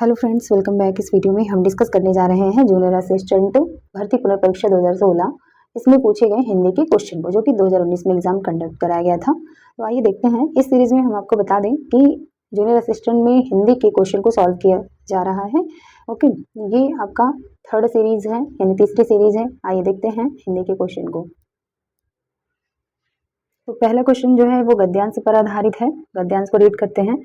Hello friends, welcome back. इस video में हम डिस्कस करने जा रहे हैं जूनियर असिस्टेंट भर्ती पुनर्परीक्षा 2016। इसमें पूछे गए हिंदी के क्वेश्चन को, जो कि 2019 में एग्जाम कंडक्ट कराया गया था। तो आइए देखते हैं। इस सीरीज में हम आपको बता दें कि जूनियर असिस्टेंट में हिंदी के क्वेश्चन को सॉल्व किया जा रहा है। ओके, ये आपका थर्ड सीरीज है, यानी तीसरी सीरीज है। आइए देखते हैं हिंदी के क्वेश्चन को। तो पहला क्वेश्चन जो है वो गद्यांश पर आधारित है। गद्यांश को रीड करते हैं।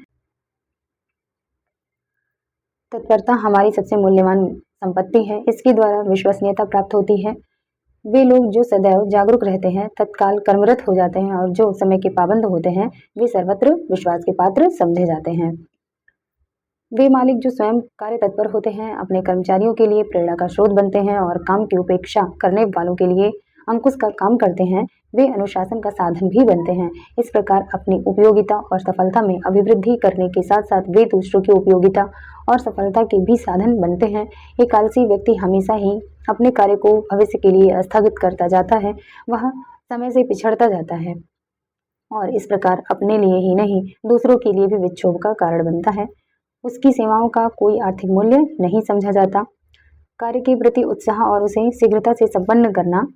तत्परता हमारी सबसे मूल्यवान संपत्ति है। इसके द्वारा विश्वसनीयता प्राप्त होती है। वे लोग जो सदैव जागरूक रहते हैं, तत्काल कर्मरत हो जाते हैं और जो समय के पाबंद होते हैं, वे सर्वत्र विश्वास के पात्र समझे जाते हैं। वे मालिक जो स्वयं कार्य तत्पर होते हैं, अपने कर्मचारियों के लिए प्रेरणा का स्रोत बनते हैं और काम की उपेक्षा करने वालों के लिए अंकुश का काम करते हैं, वे अनुशासन का साधन भी बनते हैं। इस प्रकार अपनी उपयोगिता और सफलता में अभिवृद्धि करने के साथ साथ वे दूसरों की उपयोगिता और सफलता के भी साधन बनते हैं। एक आलसी व्यक्ति हमेशा ही अपने कार्य को भविष्य के लिए स्थगित करता जाता है, वह समय से पिछड़ता जाता है और इस प्रकार अपने लिए ही नहीं दूसरों के लिए भी विक्षोभ का कारण बनता है। उसकी सेवाओं का कोई आर्थिक मूल्य नहीं समझा जाता। कार्य के प्रति उत्साह और उसे शीघ्रता से संपन्न करना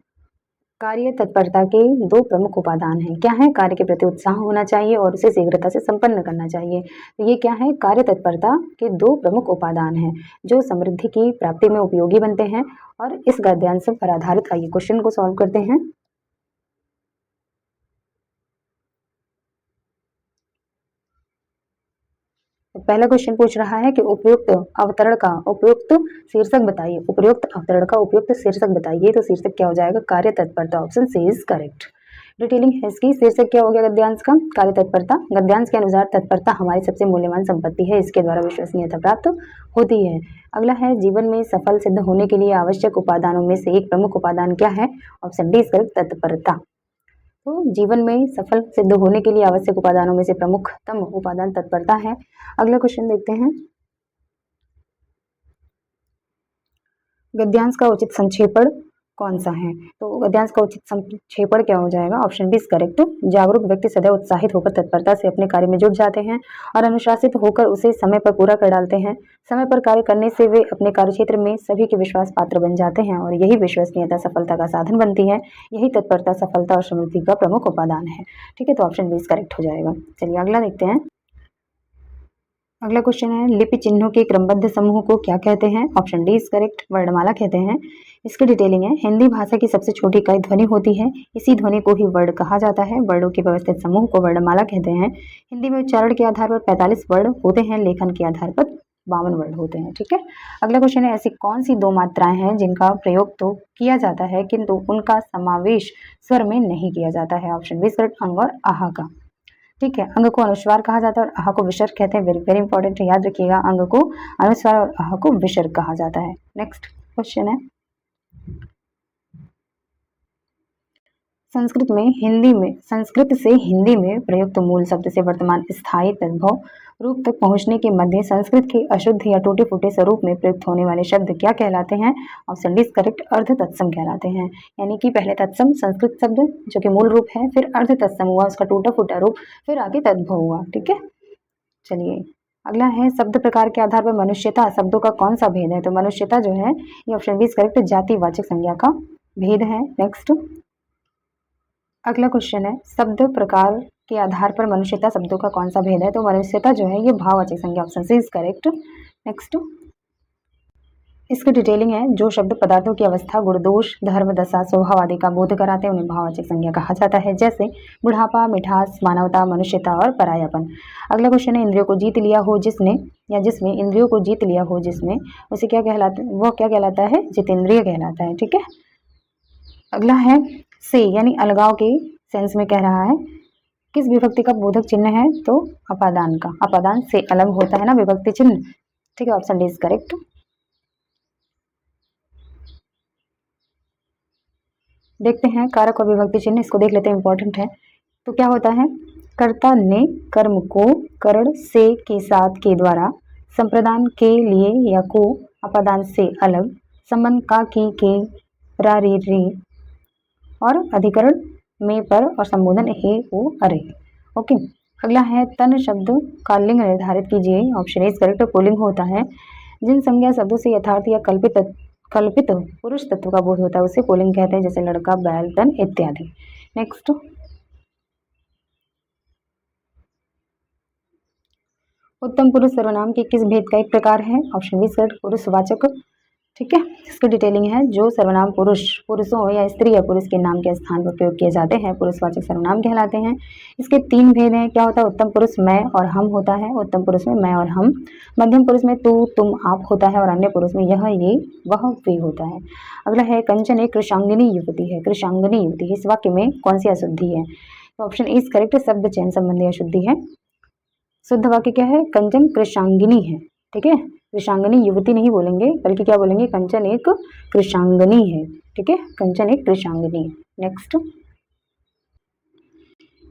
कार्य तत्परता के दो प्रमुख उपादान हैं। क्या है? कार्य के प्रति उत्साह होना चाहिए और उसे शीघ्रता से संपन्न करना चाहिए। तो ये क्या है? कार्य तत्परता के दो प्रमुख उपादान हैं जो समृद्धि की प्राप्ति में उपयोगी बनते हैं। और इस गद्यांश पर आधारित आइए क्वेश्चन को सॉल्व करते हैं। तो पहला क्वेश्चन पूछ रहा है कि उपयुक्त अवतरण का उपयुक्त शीर्षक बताइए। उपयुक्त अवतरण का उपयुक्त शीर्षक बताइए। तो शीर्षक क्या हो जाएगा? कार्य तत्परता। Option C is correct. Detailing है इसकी। शीर्षक क्या हो गया गद्यांश का? कार्य तत्परता। गद्यांश के अनुसार तत्परता हमारी सबसे मूल्यवान संपत्ति है। इसके द्वारा विश्वसनीयता प्राप्त होती है। अगला है जीवन में सफल सिद्ध होने के लिए आवश्यक उपादानों में से एक प्रमुख उपादान क्या है? ऑप्शन डी इज करेक्ट, तत्परता। तो जीवन में सफल सिद्ध होने के लिए आवश्यक उपादानों में से प्रमुखतम उपादान तत्परता है। अगला क्वेश्चन देखते हैं। गद्यांश का उचित संक्षेपण कौन सा है? तो गद्यांश का उचित संक्षेपण क्या हो जाएगा? Option B is correct. जागरूक व्यक्ति सदैव उत्साहित होकर तत्परता से अपने कार्य में जुट जाते हैं और अनुशासित होकर उसे समय पर पूरा कर डालते हैं। समय पर कार्य करने से वे अपने कार्यक्षेत्र में सभी के विश्वास पात्र बन जाते हैं और यही विश्वसनीयता सफलता का साधन बनती है। यही तत्परता सफलता और समृद्धि का प्रमुख उपादान है। ठीक है, तो ऑप्शन बी इज करेक्ट हो जाएगा। चलिए अगला देखते हैं। अगला क्वेश्चन है लिपि चिन्हों के क्रमबद्ध समूह को क्या कहते हैं? ऑप्शन डी इज करेक्ट, वर्णमाला कहते हैं। इसकी डिटेलिंग है। हिंदी भाषा की सबसे छोटी इकाई ध्वनि होती है। इसी ध्वनि को ही वर्ण कहा जाता है। वर्णों के व्यवस्थित समूह को वर्णमाला कहते हैं। हिंदी में उच्चारण के आधार पर 45 वर्ण होते हैं, लेखन के आधार पर 52 वर्ण होते हैं। ठीक है, अगला क्वेश्चन है ऐसी कौन सी दो मात्राएं हैं जिनका प्रयोग तो किया जाता है किंतु उनका समावेश स्वर में नहीं किया जाता है? ऑप्शन बी इज करेक्ट, अंग और आह का। ठीक है, अंग को अनुस्वार कहा जाता है और आह को विसर्ग कहते हैं। वेरी वेरी इंपॉर्टेंट, याद रखिएगा, अंग को अनुस्वार और आह को विसर्ग कहा जाता है। नेक्स्ट क्वेश्चन है संस्कृत से हिंदी में प्रयुक्त मूल शब्द से वर्तमान स्थायी तद्भव रूप तक पहुंचने के मध्य संस्कृत के अशुद्ध या टूटे फूटे स्वरूप में प्रयुक्त होने वाले शब्द क्या कहलाते हैं? ऑप्शन डी इज करेक्ट, अर्ध तत्सम कहलाते हैं। यानी कि पहले तत्सम संस्कृत शब्द जो कि मूल रूप है, फिर अर्ध तत्सम हुआ उसका टूटा फूटा रूप, फिर आगे तद्भव हुआ। ठीक है, चलिए अगला है शब्द प्रकार के आधार पर मनुष्यता शब्दों का कौन सा भेद है? तो मनुष्यता जो है ये ऑप्शन बी इज करेक्ट, जातिवाचक संज्ञा का भेद है। नेक्स्ट अगला क्वेश्चन है शब्द प्रकार के आधार पर मनुष्यता शब्दों का कौन सा भेद है? तो मनुष्यता जो है ये भाववाचक संज्ञा। Option C is correct. Next इसकी डिटेलिंग है। जो शब्द पदार्थों की अवस्था, गुण, दोष, धर्म, दशा, स्वभाव आदि का बोध कराते हैं उन्हें भाववाचक संज्ञा कहा जाता है, जैसे बुढ़ापा, मिठास, मानवता, मनुष्यता और परायापन। अगला क्वेश्चन है इंद्रियों को जीत लिया हो जिसने या जिसमें इंद्रियों को जीत लिया हो जिसमें उसे क्या कहलाता है? वो क्या कहलाता है? जितेंद्रिय कहलाता है। ठीक है, अगला है से यानी अलगाव के सेंस में कह रहा है किस विभक्ति का बोधक चिन्ह है? तो अपादान का। अपादान से अलग होता है ना विभक्ति चिन्ह। ठीक है, ऑप्शन डी इज करेक्ट। देखते हैं कारक और विभक्ति चिन्ह, इसको देख लेते हैं, इंपॉर्टेंट है। तो क्या होता है? कर्ता ने कर्म को करण से के साथ के द्वारा संप्रदान के लिए या को अपादान से अलग संबंध का की के रा रे रे और अधिकरण में पर और संबोधन हे ओ अरे। ओके, अगला है तन शब्द का लिंग निर्धारित कीजिए। Option A is correct, pulling होता है। जिन संज्ञा शब्दों से यथार्थ या कल्पित कल्पित पुरुष तत्व का बोध होता है उसे पुल्लिंग कहते हैं, जैसे लड़का, बैल, तन इत्यादि। नेक्स्ट, उत्तम पुरुष सर्वनाम के किस भेद का एक प्रकार है? ऑप्शन बी करेक्ट, पुरुषवाचक। ठीक है, इसकी डिटेलिंग है। जो सर्वनाम पुरुषों या स्त्री या पुरुष के नाम के स्थान पर प्रयोग किए जाते हैं पुरुषवाचक सर्वनाम कहलाते हैं। इसके तीन भेद हैं। क्या होता है? उत्तम पुरुष मैं और हम होता है, उत्तम पुरुष में मैं और हम, मध्यम पुरुष में तू, तुम, आप होता है और अन्य पुरुष में यह, ये, वह, वे होता है। अगला है कंचन एक कृषांगिनी युवती है। कृषांगिनी युवती, इस वाक्य में कौन सी अशुद्धि है? तो ऑप्शन इज करेक्ट, शब्द चयन संबंधी अशुद्धि है। शुद्ध वाक्य क्या है? कंचन कृषांगिनी है। ठीक है, कृषांगिनी युवती नहीं बोलेंगे, बल्कि क्या बोलेंगे? कंचन एक कृषांगिनी है। ठीक है, कंचन एक कृषांगिनी है। नेक्स्ट,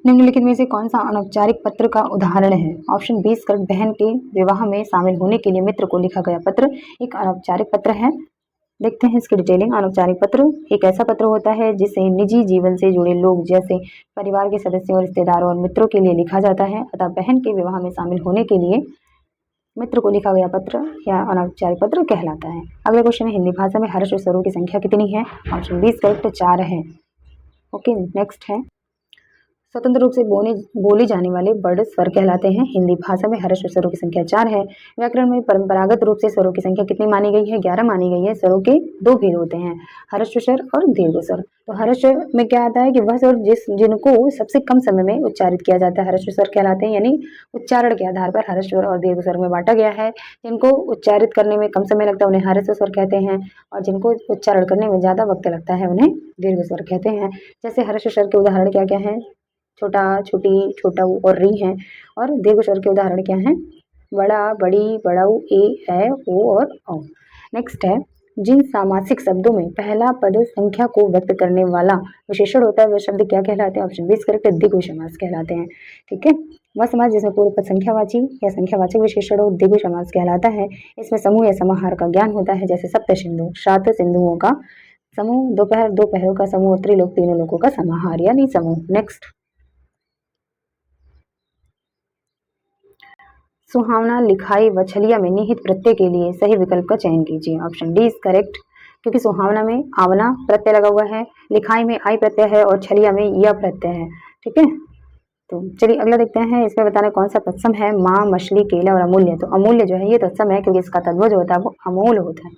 निम्नलिखित में से कौन सा अनौपचारिक पत्र का उदाहरण है? ऑप्शन बी करेक्ट, बहन के विवाह में शामिल होने के लिए मित्र को लिखा गया पत्र एक अनौपचारिक पत्र है। देखते हैं इसकी डिटेलिंग। अनौपचारिक पत्र एक ऐसा पत्र होता है जिसे निजी जीवन से जुड़े लोग जैसे परिवार के सदस्यों और रिश्तेदारों और मित्रों के लिए लिखा जाता है। अतः बहन के विवाह में शामिल होने के लिए मित्र को लिखा गया पत्र या अनौपचारिक पत्र कहलाता है। अगला क्वेश्चन है, हिंदी भाषा में हर्ष स्वरों की संख्या कितनी है? ऑप्शन बी करेक्ट, 4 है। ओके, नेक्स्ट है, स्वतंत्र रूप से बोली जाने वाले वर्ड स्वर कहलाते हैं। हिंदी भाषा में हर्ष स्वरों की संख्या 4 है। व्याकरण में परंपरागत रूप से स्वरों की संख्या कितनी मानी गई है? 11 मानी गई है। स्वरों के 2 भेद होते हैं, हर्ष स्वर और दीर्घ स्वर। तो हर्ष में क्या आता है कि वह स्वर जिनको सबसे कम समय में उच्चारित किया जाता है हर्ष स्वर कहलाते हैं, यानी उच्चारण के आधार पर हर्ष स्वर और दीर्घ स्वर में बांटा गया है। जिनको उच्चारित करने में कम समय लगता है उन्हें हर्ष स्वर कहते हैं, और जिनको उच्चारण करने में ज्यादा वक्त लगता है उन्हें दीर्घ स्वर कहते हैं। जैसे हर्ष स्वर के उदाहरण क्या क्या है? छोटा, छोटी, छोटा और री हैं। और दीर्घ स्वर के उदाहरण क्या हैं? बड़ा, बड़ी, बड़ाऊ, ए, ओ और औ। नेक्स्ट है, जिन सामासिक शब्दों में पहला पद संख्या को व्यक्त करने वाला विशेषण होता है वह शब्द क्या कहलाते हैं? ऑप्शन बी करेक्ट, द्विगु समास कहलाते हैं। ठीक है, वह समास जिसमें पूर्व पद संख्यावाची या संख्यावाचक विशेषण हो द्विगु समास कहलाता है। इसमें समूह या समाहार का ज्ञान होता है, जैसे सप्त सिंधु, 7 सिंधुओं का समूह, दोपहर, 2 पहरों का समूह, त्रिलोक, तीनों लोगों का समाहार यानी समूह। नेक्स्ट, सुहावना, लिखाई व छलिया में निहित प्रत्यय के लिए सही विकल्प का चयन कीजिए। ऑप्शन डी इज करेक्ट, क्योंकि सुहावना में आवना प्रत्यय लगा हुआ है, लिखाई में आई प्रत्यय है और छलिया में या प्रत्यय है। ठीक है, तो चलिए अगला देखते हैं। इसमें बताना कौन सा तत्सम है? माँ, मछली, केला और अमूल्य। तो अमूल्य जो है ये तत्सम है, क्योंकि इसका तद्भव जो होता है वो अमूल होता है।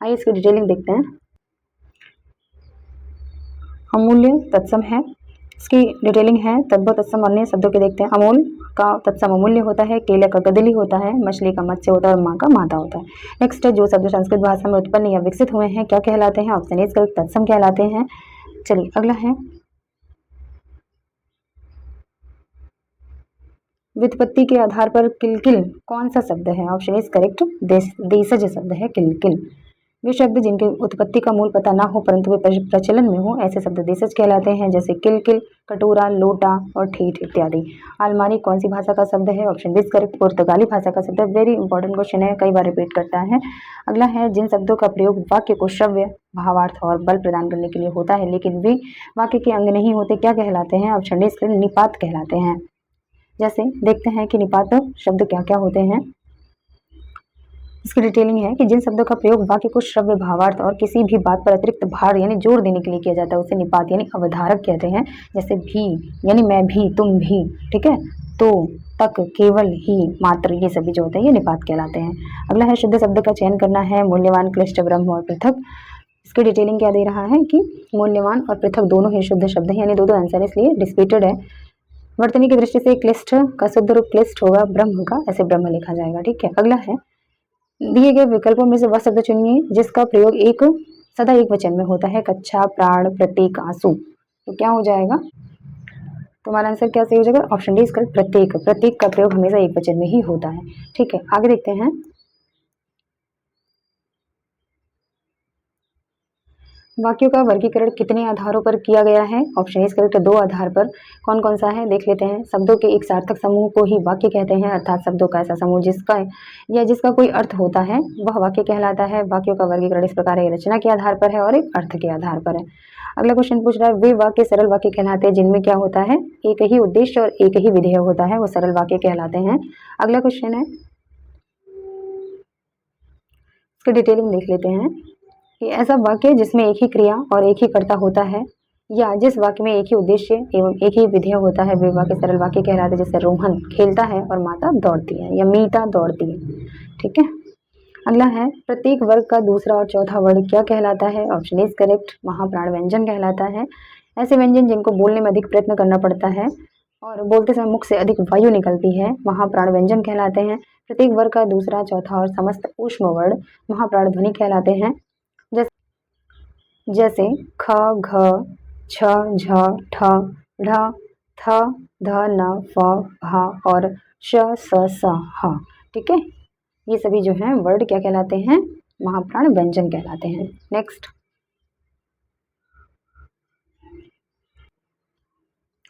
आइए इसकी डिटेलिंग देखते हैं। अमूल्य तत्सम है, इसकी डिटेलिंग है। तद्भव तत्सम अन्य शब्दों के देखते हैं। अमूल का तत्सम अमूल्य होता है, केले का गदली होता है, मछली का मत्स्य होता है और माँ का माता होता है। नेक्स्ट है, जो शब्द संस्कृत भाषा में उत्पन्न या विकसित हुए हैं क्या कहलाते हैं? ऑप्शन ए तत्सम कहलाते हैं। चलिए अगला है, व्युत्पत्ति के आधार पर किलकिल कौन सा शब्द है? ऑप्शन इज करेक्ट, देशज शब्द है किलकिल। वे शब्द जिनके उत्पत्ति का मूल पता ना हो परंतु वे प्रचलन में हो ऐसे शब्द देशज कहलाते हैं, जैसे किलकिल, कटोरा, लोटा और ठीठ इत्यादि। अलमारी कौन सी भाषा का शब्द है? ऑप्शन बी करेक्ट, पुर्तगाली भाषा का शब्द है। वेरी इंपॉर्टेंट क्वेश्चन है, कई बार रिपीट करता है। अगला है, जिन शब्दों का प्रयोग वाक्य को श्रव्य, भावार्थ और बल प्रदान करने के लिए होता है लेकिन वे वाक्य के अंग नहीं होते क्या कहलाते हैं? ऑप्शन डी निपात कहलाते हैं। जैसे देखते हैं कि निपात शब्द क्या क्या होते हैं। इसकी डिटेलिंग है कि जिन शब्दों का प्रयोग वाक्य को श्रव्य, भावार्थ और किसी भी बात पर अतिरिक्त भार यानी जोर देने के लिए किया जाता है उसे निपात यानी अवधारक कहते हैं। जैसे भी यानी मैं भी, तुम भी, ठीक है, तो, तक, केवल, ही, मात्र, ये सभी जो होते हैं ये निपात कहलाते हैं। अगला है, शुद्ध शब्द का चयन करना है। मूल्यवान, क्लिष्ट, ब्रह्म और पृथक। इसकी डिटेलिंग क्या दे रहा है कि मूल्यवान और पृथक दोनों ही शुद्ध शब्द हैं, यानी दो आंसर इसलिए डिस्प्यूटेड है। वर्तनी की दृष्टि से क्लिष्ट का शुद्ध रूप क्लिष्ट होगा, ब्रह्म का ऐसे ब्रह्म लिखा जाएगा। ठीक है, अगला है, दिए गए विकल्पों में से वह शब्द चुनिए जिसका प्रयोग सदा एक वचन में होता है। कच्छा, प्राण, प्रतीक, आंसू। तो क्या हो जाएगा? तुम्हारा आंसर क्या सही हो जाएगा? ऑप्शन डी इसका प्रतीक। प्रतीक का प्रयोग हमेशा एक वचन में ही होता है। ठीक है, आगे देखते हैं। वाक्यों का वर्गीकरण कितने आधारों पर किया गया है? ऑप्शन इज करेक्ट, 2 आधार पर। कौन कौन सा है देख लेते हैं। शब्दों के एक सार्थक समूह को ही वाक्य कहते हैं, अर्थात शब्दों का ऐसा समूह जिसका कोई अर्थ होता है वह वाक्य कहलाता है। वाक्यों का वर्गीकरण इस प्रकार है, रचना के आधार पर है और एक अर्थ के आधार पर है। अगला क्वेश्चन पूछ रहा है, वे वाक्य सरल वाक्य कहलाते हैं जिनमें क्या होता है, एक ही उद्देश्य और एक ही विधेय होता है, वो सरल वाक्य कहलाते हैं। अगला क्वेश्चन है, इसकी डिटेलिंग देख लेते हैं कि ऐसा वाक्य जिसमें एक ही क्रिया और एक ही कर्ता होता है, या जिस वाक्य में एक ही उद्देश्य एवं एक ही विधेय होता है, वे वाक्य सरल वाक्य कहलाते हैं। जैसे रोहन खेलता है और माता दौड़ती है, या मीता दौड़ती है। ठीक है। अगला है, प्रत्येक वर्ग का दूसरा और चौथा वर्ग क्या कहलाता है? ऑप्शन इज करेक्ट, महाप्राण व्यंजन कहलाता है। ऐसे व्यंजन जिनको बोलने में अधिक प्रयत्न करना पड़ता है और बोलते समय मुख से अधिक वायु निकलती है, महाप्राण व्यंजन कहलाते हैं। प्रत्येक वर्ग का दूसरा, चौथा और समस्त ऊष्म वर्ण महाप्राण ध्वनि कहलाते हैं। जैसे ख, घ, छ, झ, ठ, ढ, थ, ध, न, फ, भा और श, स, स, ह। ठीक है, ये सभी जो हैं वर्ड क्या कहलाते हैं? महाप्राण व्यंजन कहलाते हैं। नेक्स्ट,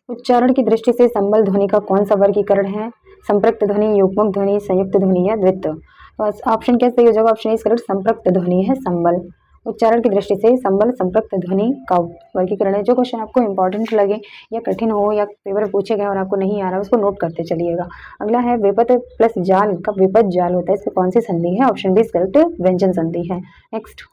उच्चारण की दृष्टि से संबल ध्वनि का कौन सा वर्गीकरण है? संपृक्त ध्वनि, युग्मक ध्वनि, संयुक्त ध्वनि या द्वित्व? तो ऑप्शन क्या सही हो जाएगा? ऑप्शन इज करेक्ट, संपृक्त ध्वनि है संबल। उच्चारण की दृष्टि से संबल संपृक्त ध्वनि का वर्गीकरण है। जो क्वेश्चन आपको इंपॉर्टेंट लगे या कठिन हो या पेपर में पूछे गए और आपको नहीं आ रहा, उसको नोट करते चलिएगा। अगला है, विपत प्लस जाल का विपत जाल होता है, इसमें कौन सी संधि है? ऑप्शन बी करेक्ट, व्यंजन संधि है। नेक्स्ट,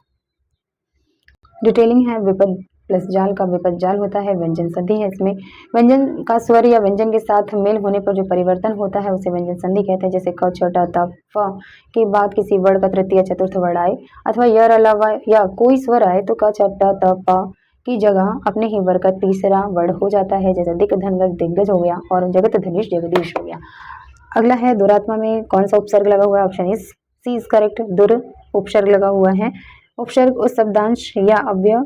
डिटेलिंग है, विपद प्लस जाल का विपद जाल होता है, व्यंजन संधि है। इसमें व्यंजन का स्वर या व्यंजन के साथ मेल होने पर जो परिवर्तन होता है उसे व्यंजन संधि कहते हैं। जैसे क, छ, ट, त, फ के बाद किसी वर्ण का तृतीय चतुर्थ वर्ण आए अथवा यर अलावा या कोई स्वर आए तो क, छ, ट, त, प की जगह अपने ही वर्ग का तीसरा वर्ण हो जाता है। जैसे दिक, धनगज, दिग्गज हो गया और जगत, धनुष, जगदीश हो गया। अगला है, दुरात्मा में कौन सा उपसर्ग लगा हुआ है? Option is C is correct, दुर उपसर्ग लगा हुआ है। उपसर्ग उस शब्दांश या अव्यय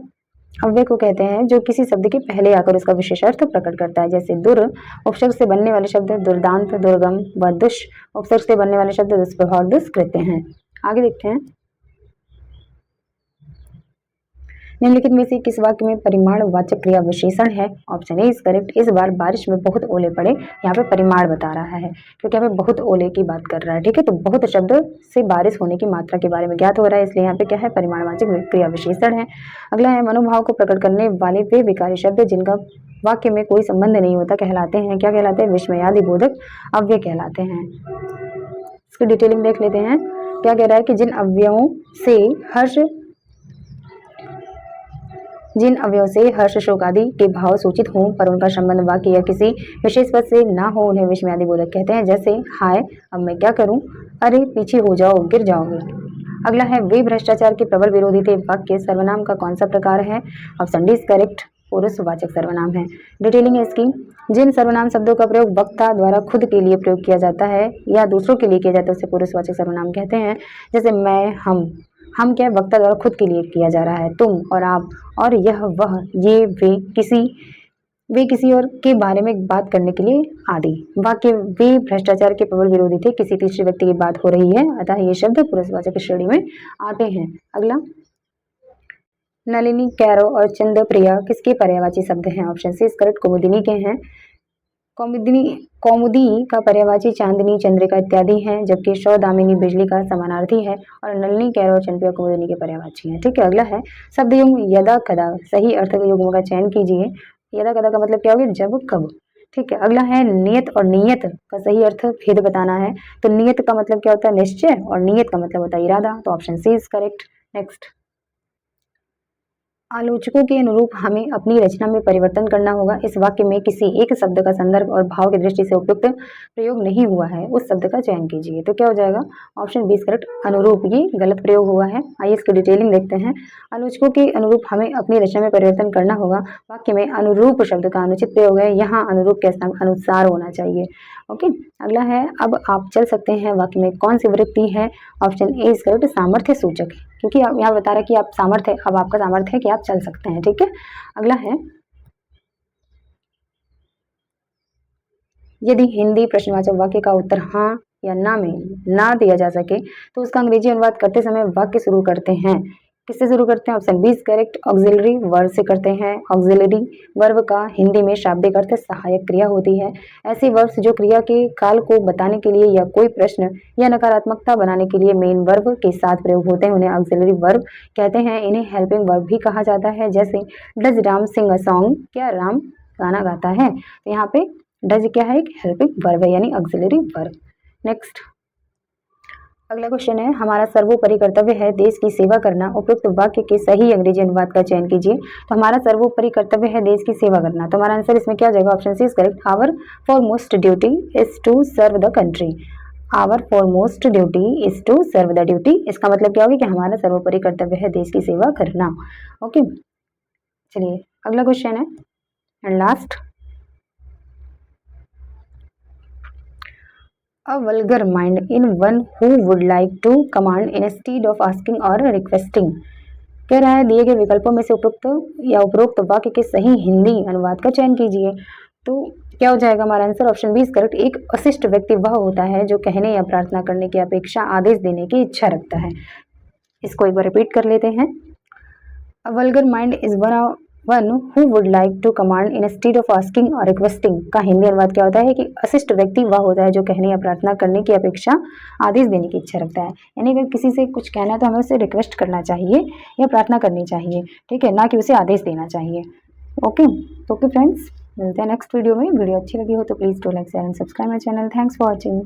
को कहते हैं जो किसी शब्द के पहले आकर उसका विशेष अर्थ प्रकट करता है। जैसे दुर उपसर्ग से बनने वाले शब्द दुर्दांत, दुर्गम व दुष उपसर्ग से बनने वाले शब्द दुष्प्रभाव, दुष्कृत्य हैं। आगे देखते हैं, निम्नलिखित में से किस वाक्य में परिमाण वाचक क्रिया विशेषण है? ऑप्शन ए इज करेक्ट, इस बार बारिश में बहुत ओले पड़े, यहाँ पे परिमाण बता रहा है क्योंकि यहाँ पे बहुत ओले की बात कर रहा है। ठीक है, तो बहुत शब्द से बारिश होने की मात्रा के बारे में ज्ञात हो रहा है, इसलिए यहाँ पे क्या है? परिमाणवाचक क्रिया विशेषण है। अगला है, मनोभाव को प्रकट करने वाले वे विकारी शब्द जिनका वाक्य में कोई संबंध नहीं होता कहलाते हैं, क्या कहलाते हैं? विस्मयादि बोधक अव्यय कहलाते हैं। इसकी डिटेलिंग देख लेते हैं। क्या कह रहा है कि जिन अवयव से हर्ष, शोक आदि के भाव सूचित हों पर उनका संबंध वाक्य या किसी विशेष पद से ना हो, उन्हें विस्मयादि बोधक कहते हैं। जैसे हाय अब मैं क्या करूं, अरे पीछे हो जाओ गिर जाओगे। अगला है, वे भ्रष्टाचार के प्रबल विरोधी थे, वाक्य सर्वनाम का कौन सा प्रकार है? ऑप्शन डी इज करेक्ट, पुरुषवाचक सर्वनाम है। डिटेलिंग है इसकी, जिन सर्वनाम शब्दों का प्रयोग वक्ता द्वारा खुद के लिए प्रयोग किया जाता है या दूसरों के लिए किया जाता है उसे पुरुषवाचक सर्वनाम कहते हैं। जैसे मैं, हम क्या वक्ता द्वारा खुद के लिए किया जा रहा है, तुम और आप और यह वह, ये वे किसी और के बारे में बात करने के लिए आदि। वाक्य वे भ्रष्टाचार के प्रबल विरोधी थे, किसी तीसरे व्यक्ति की बात हो रही है, अतः ये शब्द पुरुषवाचक श्रेणी में आते हैं। अगला, नलिनी, कैरो और चंद्रप्रिया किसके पर्यायवाची शब्द हैं? ऑप्शन सी इज करेक्ट, कुमुदिनी के हैं। कौमुदी का पर्यायवाची चांदनी, चंद्रिका इत्यादि हैं, जबकि सौदामिनी बिजली का समानार्थी है और नलिनी, कैरो और चंद्रिका कुमुदिनी के पर्यायवाची हैं। ठीक है, अगला है, शब्द युग्म यदा कदा, सही अर्थ युग्म का चयन कीजिए। यदा कदा का मतलब क्या होगा? जब, कब। ठीक है, अगला है, नियत और नियत का सही अर्थ भेद बताना है। तो नियत का मतलब क्या होता है? निश्चय, और नियत का मतलब होता है इरादा। तो option C is correct. Next, आलोचकों के अनुरूप हमें अपनी रचना में परिवर्तन करना होगा। इस वाक्य में किसी एक शब्द का संदर्भ और भाव की दृष्टि से उपयुक्त प्रयोग नहीं हुआ है, उस शब्द का चयन कीजिए। तो क्या हो जाएगा? ऑप्शन बी करेक्ट, अनुरूप, ये गलत प्रयोग हुआ है। आइए इसकी डिटेलिंग देखते हैं। आलोचकों के अनुरूप हमें अपनी रचना में परिवर्तन करना होगा। वाक्य में अनुरूप शब्द का अनुचित प्रयोग है, यहाँ अनुरूप के स्थान अनुसार होना चाहिए। ओके, अगला है, अब आप चल सकते हैं, वाक्य में कौन सी वृत्ति है? ऑप्शन ए इज करेक्ट, सामर्थ्य सूचक है, क्योंकि आप यहाँ बता रहे कि आप सामर्थ्य, अब आपका सामर्थ्य है कि आप चल सकते हैं। ठीक है, अगला है, यदि हिंदी प्रश्नवाचक वाक्य का उत्तर हाँ या ना में ना दिया जा सके तो उसका अंग्रेजी अनुवाद करते समय वाक्य शुरू करते हैं किससे शुरू करते हैं? Option B is correct, auxiliary verb से करते हैं। ऑक्सिलरी वर्ब का हिंदी में शाब्दिक अर्थ सहायक क्रिया होती है। ऐसे वर्ब्स जो क्रिया के काल को बताने के लिए या कोई प्रश्न या नकारात्मकता बनाने के लिए मेन वर्ब के साथ प्रयोग होते हैं, उन्हें ऑक्सिलरी वर्ब कहते हैं। इन्हें हेल्पिंग वर्ब भी कहा जाता है। जैसे does Ram sing a song, क्या राम गाना गाता है? तो यहाँ पे डज क्या है? एक हेल्पिंग वर्ब है, यानी ऑक्सिलरी वर्ब। नेक्स्ट अगला क्वेश्चन है, हमारा सर्वोपरि कर्तव्य है देश की सेवा करना। उपयुक्त वाक्य के सही अंग्रेजी अनुवाद का चयन कीजिए। तो हमारा सर्वोपरि कर्तव्य है देश की सेवा करना, तो हमारा आंसर इसमें क्या हो जाएगा? Option C is correct. Our foremost duty is to serve the country. Our foremost duty is to serve the duty, इसका मतलब क्या होगा कि हमारा सर्वोपरि कर्तव्य है देश की सेवा करना। ओके, चलिए अगला क्वेश्चन है and last. A vulgar mind in one who would like to command instead of asking or requesting। कह रहा है दिए गए विकल्पों में से उपरोक्त वाक्य के सही हिंदी अनुवाद का चयन कीजिए। तो क्या हो जाएगा हमारा answer? Option B is correct. एक अशिष्ट व्यक्ति वह होता है जो कहने या प्रार्थना करने की अपेक्षा आदेश देने की इच्छा रखता है। इसको एक बार रिपीट कर लेते हैं। A vulgar mind is one who would like to command instead of asking or requesting का हिंदी अनुवाद क्या होता है कि अशिष्ट व्यक्ति वह होता है जो कहने या प्रार्थना करने की अपेक्षा आदेश देने की इच्छा रखता है। यानी अगर किसी से कुछ कहना है तो हमें उसे रिक्वेस्ट करना चाहिए या प्रार्थना करनी चाहिए, ठीक है, ना कि उसे आदेश देना चाहिए। ओके फ्रेंड्स, मिलते हैं नेक्स्ट वीडियो में। वीडियो अच्छी लगी हो तो please do like share and subscribe my channel. Thanks for watching.